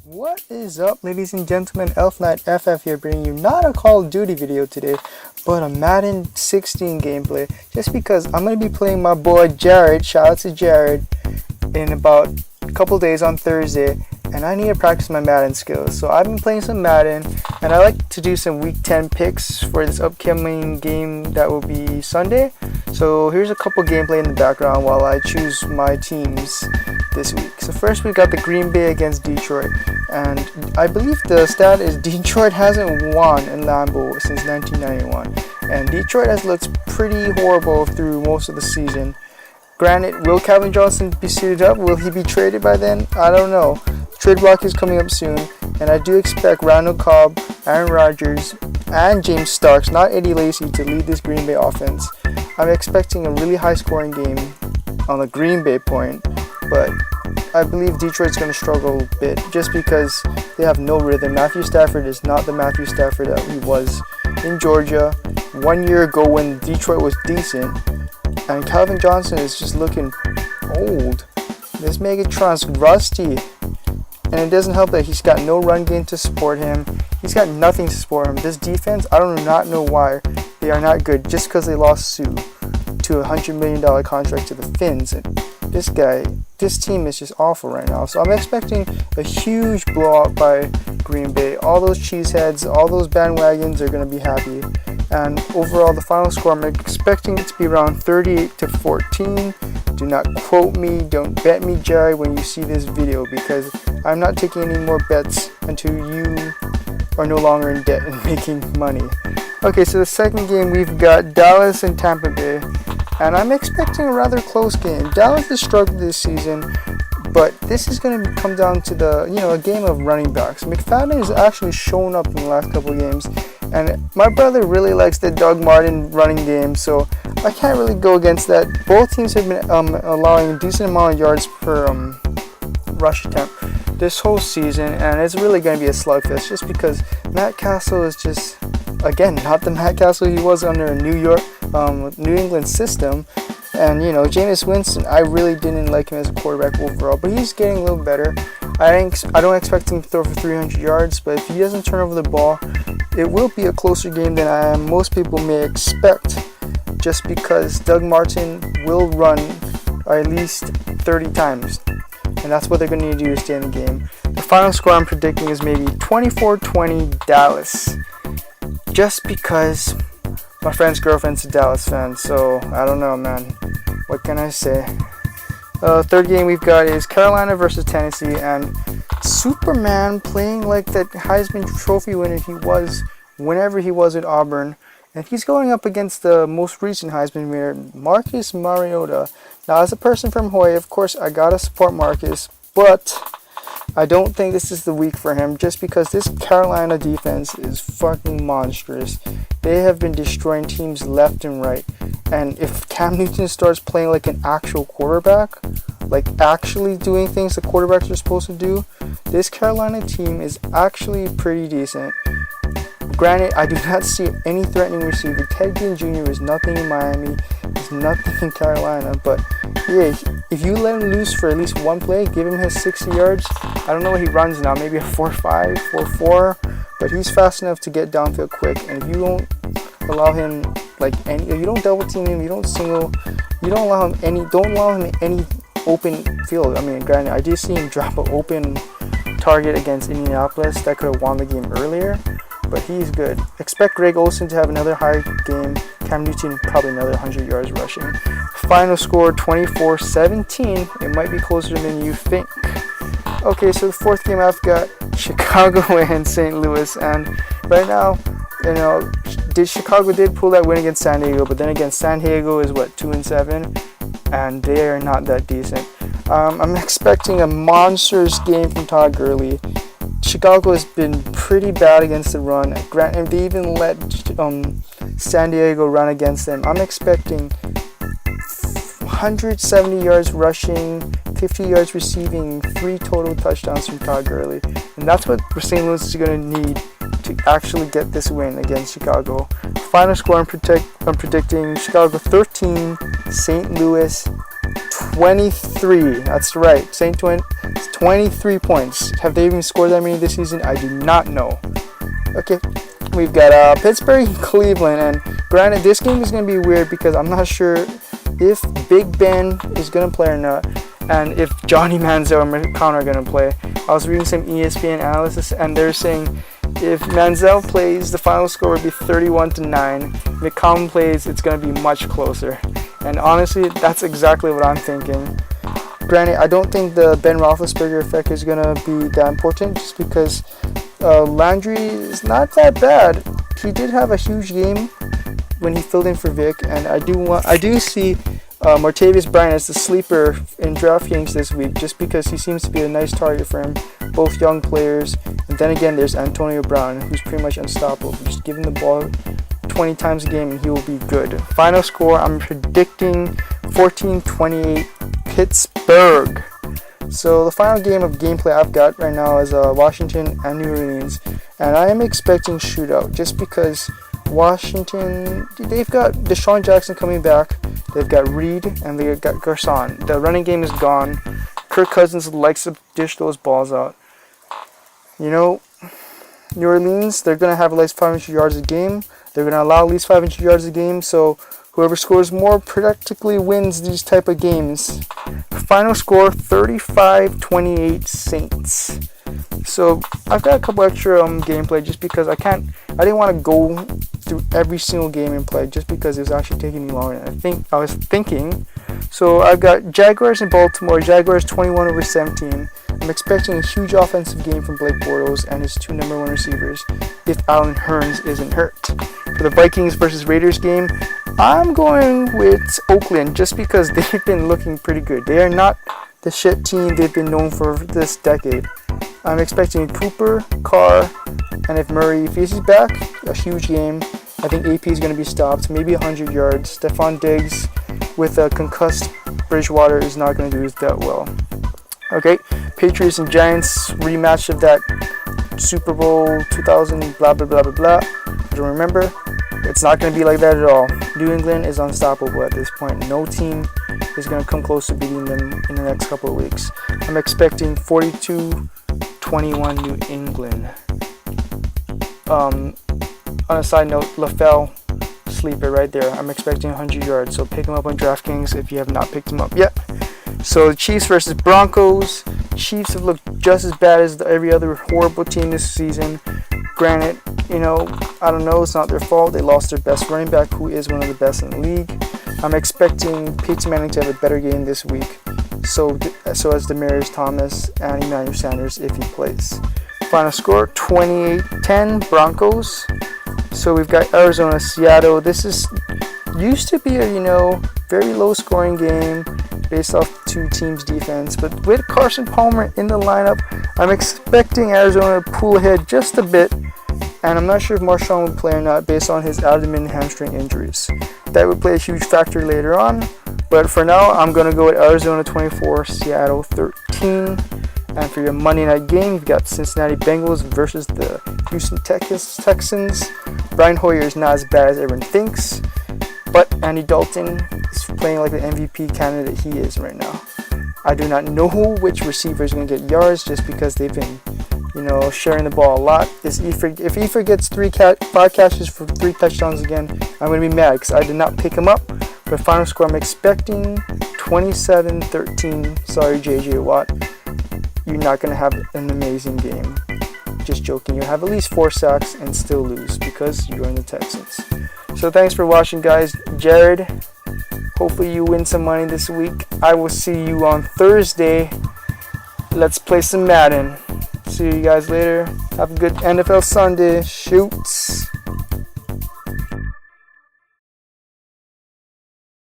What is up, ladies and gentlemen? Elfnit3ff's here, bringing you not a Call of Duty video today, but a Madden 16 gameplay. Just because I'm going to be playing my boy Jared, shout out to Jared, in about a couple days on Thursday, and I need to practice my Madden skills. So I've been playing some Madden, and I like to do some Week 10 picks for this upcoming game that will be Sunday. So here's a couple gameplay in the background while I choose my teams this week. So first we got the Green Bay against Detroit, and I believe the stat is Detroit hasn't won in Lambeau since 1991, and Detroit has looked pretty horrible through most of the season. Granted, will Calvin Johnson be suited up? Will he be traded by then? I don't know. Trade block is coming up soon, and I do expect Randall Cobb, Aaron Rodgers, and James Starks, not Eddie Lacy, to lead this Green Bay offense. I'm expecting a really high scoring game on the Green Bay point, but I believe Detroit's going to struggle a bit just because they have no rhythm. Matthew Stafford is not the Matthew Stafford that he was in Georgia 1 year ago when Detroit was decent, and Calvin Johnson is just looking old. This Megatron's rusty, and it doesn't help that he's got no run game to support him. He's got nothing to support him. This defense, I do not know why they are not good, just because they lost Sue to a $100 million contract to the Finns. And this team is just awful right now. So I'm expecting a huge blowout by Green Bay. All those cheeseheads, all those bandwagons are going to be happy. And overall, the final score, I'm expecting it to be around 38-14. Do not quote me, don't bet me, Jerry, when you see this video, because I'm not taking any more bets until you are no longer in debt and making money. Okay, so the second game, we've got Dallas and Tampa Bay, and I'm expecting a rather close game. Dallas has struggled this season, but this is going to come down to a game of running backs. McFadden has actually shown up in the last couple of games, and my brother really likes the Doug Martin running game, so I can't really go against that. Both teams have been allowing a decent amount of yards per rush attempt this whole season, and it's really going to be a slugfest just because Matt Castle is just, again, not the Matt Castle he was under a New England system. And Jameis Winston, I really didn't like him as a quarterback overall, but he's getting a little better. I don't expect him to throw for 300 yards, but if he doesn't turn over the ball, it will be a closer game than most people may expect, just because Doug Martin will run at least 30 times, and that's what they're going to need to do to stay in the game. The final score I'm predicting is maybe 24-20 Dallas, just because my friend's girlfriend's a Dallas fan, so I don't know, man. What can I say? Third game we've got is Carolina versus Tennessee, and Superman playing like that Heisman Trophy winner he was whenever he was at Auburn, and he's going up against the most recent Heisman winner, Marcus Mariota. Now, as a person from Hawaii, of course, I gotta support Marcus, but I don't think this is the week for him, just because this Carolina defense is fucking monstrous. They have been destroying teams left and right. And if Cam Newton starts playing like an actual quarterback, like actually doing things the quarterbacks are supposed to do, this Carolina team is actually pretty decent. Granted, I do not see any threatening receiver. Ted Ginn Jr. is nothing in Miami. He's nothing in Carolina. But yeah, if you let him loose for at least one play, give him his 60 yards. I don't know what he runs now, maybe a 4.5, 4.4. But he's fast enough to get downfield quick. And if you don't allow him if you don't double team him, you don't allow him any open field. I mean, granted, I did see him drop an open target against Indianapolis that could have won the game earlier, but he's good. Expect Greg Olsen to have another high game. Cam Newton probably another 100 yards rushing. Final score 24-17. It might be closer than you think. Okay, so the fourth game I've got Chicago and St. Louis, and right now, Chicago did pull that win against San Diego, but then again, San Diego is 2-7, and they are not that decent. I'm expecting a monstrous game from Todd Gurley. Chicago has been pretty bad against the run. Granted, they even let San Diego run against them. I'm expecting 170 yards rushing, 50 yards receiving, 3 total touchdowns from Todd Gurley. And that's what St. Louis is going to need to actually get this win against Chicago. Final score I'm predicting Chicago 13, St. Louis 23. That's right. It's 23 points. Have they even scored that many this season? I do not know. Okay, we've got Pittsburgh, Cleveland, and granted, this game is going to be weird because I'm not sure if Big Ben is going to play or not, and if Johnny Manziel and McCown are going to play. I was reading some ESPN analysis, and they're saying if Manziel plays, the final score would be 31-9. McCown plays, it's going to be much closer. And honestly, that's exactly what I'm thinking. Granted, I don't think the Ben Roethlisberger effect is going to be that important, just because Landry is not that bad. He did have a huge game when he filled in for Vic, and I do see Martavis Bryant as the sleeper in DraftKings this week, just because he seems to be a nice target for him. Both young players, and then again, there's Antonio Brown, who's pretty much unstoppable. Just give him the ball 20 times a game, and he will be good. Final score, I'm predicting 14-28 Pittsburgh. So the final game of gameplay I've got right now is Washington and New Orleans, and I am expecting shootout just because Washington, they've got Deshaun Jackson coming back, they've got Reed, and they've got Garcon. The running game is gone. Kirk Cousins likes to dish those balls out. You know, New Orleans, they're going to have at least 500 yards a game. They're going to allow at least 500 yards a game, so whoever scores more practically wins these type of games. Final score, 35-28 Saints. So I've got a couple extra gameplay just because I didn't want to go through every single game and play just because it was actually taking me longer than I was thinking. So I've got Jaguars in Baltimore. Jaguars 21-17. I'm expecting a huge offensive game from Blake Bortles and his two number one receivers if Allen Hurns isn't hurt. For the Vikings versus Raiders game, I'm going with Oakland just because they've been looking pretty good. They are not the shit team they've been known for this decade. I'm expecting Cooper, Carr, and if he's back, a huge game. I think AP is going to be stopped, maybe 100 yards. Stephon Diggs with a concussed Bridgewater is not going to do that well. Okay, Patriots and Giants rematch of that Super Bowl 2000 blah blah blah blah blah. I don't remember. It's not going to be like that at all. New England is unstoppable at this point. No team is going to come close to beating them in the next couple of weeks. I'm expecting 42-21 New England. On a side note, LaFell, sleeper right there. I'm expecting 100 yards, so pick him up on DraftKings if you have not picked him up yet. So the Chiefs versus Broncos. Chiefs have looked just as bad as every other horrible team this season. Granted, I don't know, it's not their fault. They lost their best running back, who is one of the best in the league. I'm expecting Peyton Manning to have a better game this week. So as Demaryius Thomas and Emmanuel Sanders if he plays. Final score, 28-10 Broncos. So we've got Arizona, Seattle. This used to be a, very low scoring game based off two teams' defense. But with Carson Palmer in the lineup, I'm expecting Arizona to pull ahead just a bit. And I'm not sure if Marshawn will play or not based on his abdomen and hamstring injuries. That would play a huge factor later on. But for now, I'm going to go with Arizona 24, Seattle 13. And for your Monday night game, you've got Cincinnati Bengals versus the Houston Texans. Brian Hoyer is not as bad as everyone thinks, but Andy Dalton is playing like the MVP candidate he is right now. I do not know which receiver is going to get yards just because they've been, sharing the ball a lot. If he forgets 5 catches for 3 touchdowns again, I'm going to be mad because I did not pick him up. For final score, I'm expecting 27-13. Sorry, JJ Watt. You're not going to have an amazing game. Just joking. You'll have at least 4 sacks and still lose because you're in the Texans. So thanks for watching, guys. Jared, hopefully you win some money this week. I will see you on Thursday. Let's play some Madden. See you guys later. Have a good NFL Sunday. Shoots.